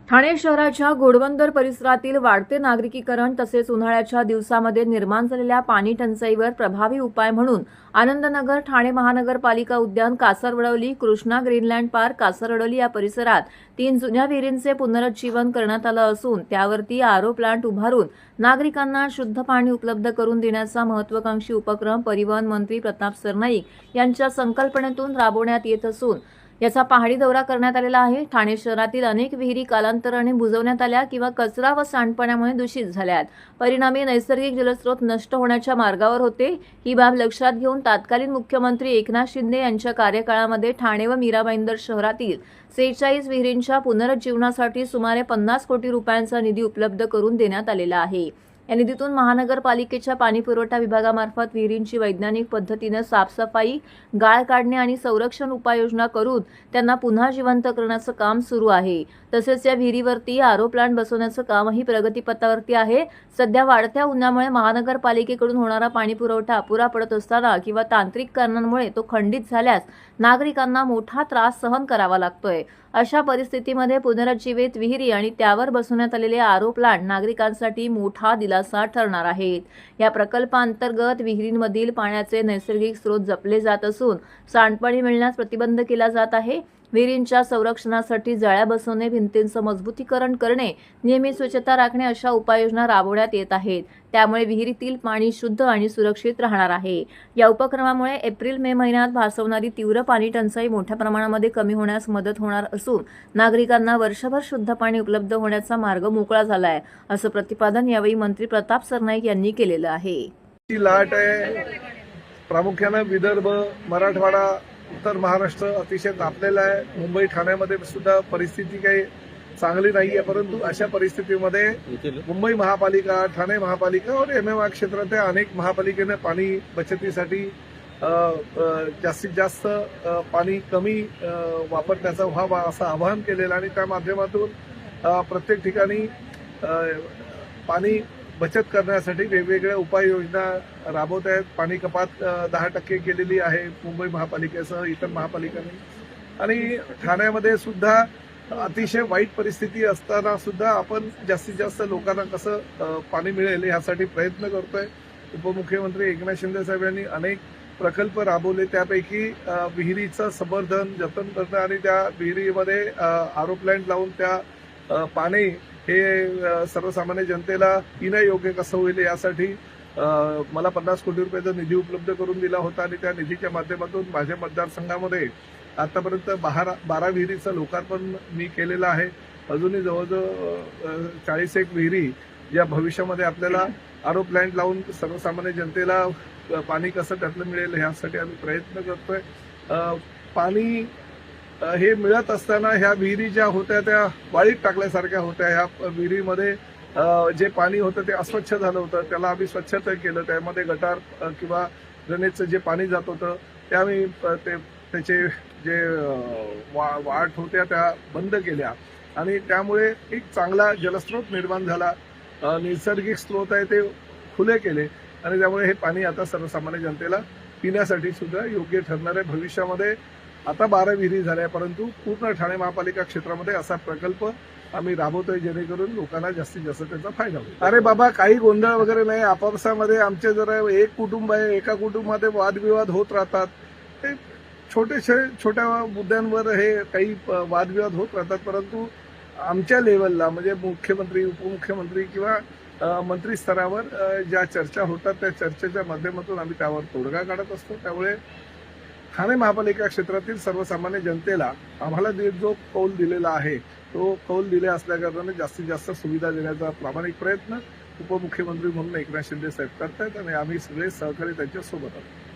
ठाणे शहराच्या घोडबंदर परिसरातील वाढते नागरिकीकरण तसेच उन्हाळ्याच्या दिवसामध्ये निर्माण झालेल्या पाणी टंचाईवर प्रभावी उपाय म्हणून आनंदनगर ठाणे महानगरपालिका उद्यान कासारवडवली कृष्णा ग्रीनलँड पार्क कासारवडवली या परिसरात 3 जुन्या विहिरींचे पुनरुज्जीवन करण्यात आलं असून त्यावरती आरओ प्लांट उभारून नागरिकांना शुद्ध पाणी उपलब्ध करून देण्याचा महत्त्वाकांक्षी उपक्रम परिवहन मंत्री प्रताप सरनाईक यांच्या संकल्पनेतून राबवण्यात येत असून याचा पाहणी दौरा करण्यात आलेला आहे। ठाणे शहरातील अनेक विहिरी कालांतराने बुजवण्यात आल्या किंवा कचरा व सांडपाण्यामुळे दूषित झाल्यात। परिणामी नैसर्गिक जलस्रोत नष्ट होण्याच्या मार्गावर होते। ही बाब लक्षात घेऊन तत्कालीन मुख्यमंत्री एकनाथ शिंदे यांच्या कार्यकाळामध्ये ठाणे व मीरा भाईंदर शहरातील 46 विहिरींच्या पुनरुज्जीवनासाठी सुमारे 50 कोटी रुपयांचा निधी उपलब्ध करून देण्यात आलेला आहे। या निधीतून महानगरपालिकेच्या पाणीपुरवठा विभागामार्फत विहिरींची वैज्ञानिक पद्धतीने साफसफाई, गाळ काढणे आणि संरक्षण उपाययोजना करून त्यांना पुन्हा जिवंत करण्याचं काम सुरू आहे। तसेच या विहिरीवरती आरओ प्लांट बसवण्याचं कामही प्रगतीपथावरती आहे। सध्या वाढत्या उन्हामुळे महानगरपालिकेकडून होणारा पाणीपुरवठा अपुरा पडत असताना किंवा तांत्रिक कारणांमुळे तो खंडित झाल्यास नागरिकांना मोठा त्रास सहन करावा लागतोय। अशा परिस्थितीमध्ये पुनरुज्जीवित विहिरी आणि त्यावर बसवण्यात आलेले आरओ प्लांट नागरिकांसाठी मोठा दिलासा ठरणार आहेत। या प्रकल्पांतर्गत विहिरींमधील पाण्याचे नैसर्गिक स्रोत जपले जात असून सांडपाणी मिळण्यास प्रतिबंध केला जात आहे। विहिरींच्या संरक्षणासाठी जाळ्या बसवणे, भिंतींचं मजबूतीकरण करणे, नियमित स्वच्छता राखणे अशा उपाययोजना राबवण्यात येत आहेत। त्यामुळे विहिरीतील पाणी शुद्ध आणि सुरक्षित राहणार आहे। या उपक्रमामुळे एप्रिल-मे महिन्यात भासवणारी तीव्र पाणी टंचाई मोठ्या प्रमाणामध्ये कमी होण्यास मदत होणार असून नागरिकांना वर्षभर शुद्ध पाणी उपलब्ध होण्याचा मार्ग मोकळा झाला आहे, असं प्रतिपादन यावेळी मंत्री प्रताप सरनाईक यांनी केलेलं आहे। ही लाट आहे प्रामुख्याने विदर्भ, मराठवाडा, उत्तर महाराष्ट्र अतिशय तापलेला आहे। मुंबई ठाण्यामध्ये सुद्धा परिस्थिती काही चांगली नाही आहे, परंतु अशा परिस्थितीमध्ये मुंबई महापालिका, ठाणे महापालिका और एमएमआर क्षेत्रातल्या अनेक महापालिकेने पाणी बचतीसाठी जास्तीत जास्त पाणी कमी वापरण्याचा व्हावा असं आवाहन केलेलं आणि त्या माध्यमातून प्रत्येक ठिकाणी पाणी बचत करण्यासाठी वेगवेगळ्या उपाययोजना राबवत आहेत। पाणी कपात 10% केलेली आहे मुंबई महापालिकेसह इतर महापालिकांनी आणि ठाण्यामध्ये सुद्धा अतिशय वाईट परिस्थिती असताना सुद्धा आपण जास्तीत जास्त लोकांना कसं पाणी मिळेल यासाठी प्रयत्न करतोय। उपमुख्यमंत्री एकनाथ शिंदे साहेब यांनी अनेक प्रकल्प राबवले, त्यापैकी विहिरीचं संवर्धन, जतन करणं आणि त्या विहिरीमध्ये आरओ प्लांट लावून त्या पाणी हे सर्वसामान्य जनतेला पिण्यायोग्य कसं होईल यासाठी मला 50 कोटी रुपयाचा निधी उपलब्ध करून दिला होता आणि त्या निधीच्या माध्यमातून माझ्या मतदारसंघामध्ये आतापर्यंत 12 विहिरीचं लोकार्पण मी केलेलं आहे। अजूनही जवळजवळ 41 विहिरी ज्या भविष्यामध्ये आपल्याला आरओ प्लांट लावून सर्वसामान्य जनतेला पाणी कसं त्यातलं मिळेल यासाठी आम्ही प्रयत्न करतोय। पाणी हे मिळत असताना ह्या विहिरी ज्या होत्या त्या वाळीत टाकल्यासारख्या होत्या। ह्या विहिरीमध्ये जे पाणी होतं ते अस्वच्छ झालं होतं, त्याला आम्ही स्वच्छता केलं। त्यामध्ये गटार किंवा ड्रेनेजचं जे पाणी जात होतं ते आम्ही त्याचे जे वाट होत्या त्या बंद केल्या आणि त्यामुळे एक चांगला जलस्रोत निर्माण झाला। नैसर्गिक स्रोत आहे ते खुले केले आणि त्यामुळे हे पाणी आता सर्वसामान्य जनतेला पिण्यासाठी सुद्धा योग्य ठरणार आहे। भविष्यामध्ये आता 12 विहिरी झाल्या, परंतु पूर्ण ठाणे महापालिका क्षेत्रामध्ये असा प्रकल्प आम्ही राबवतोय जेणेकरून लोकांना जास्तीत जास्त त्याचा फायदा होईल। अरे बाबा, काही गोंधळ वगैरे नाही। आपापसामध्ये आमचे जरा एक कुटुंब आहे, एका कुटुंबामध्ये वादविवाद होत राहतात। ते छोट्या मुद्द्यांवर हे काही वादविवाद होत राहतात, परंतु आमच्या लेवलला म्हणजे मुख्यमंत्री, उपमुख्यमंत्री किंवा मंत्री स्तरावर ज्या चर्चा होतात त्या चर्चेच्या माध्यमातून आम्ही त्यावर तोडगा काढत असतो। त्यामुळे ठाणे महापालिका क्षेत्रातील सर्वसामान्य जनतेला आम्हाला जो कौल दिलेला आहे तो कौल दिले असल्याकारणाने जास्तीत जास्त सुविधा देण्याचा प्रामाणिक प्रयत्न उपमुख्यमंत्री म्हणून एकनाथ शिंदे साहेब करतायत आणि आम्ही सगळे सहकारी त्यांच्या सोबत आहोत।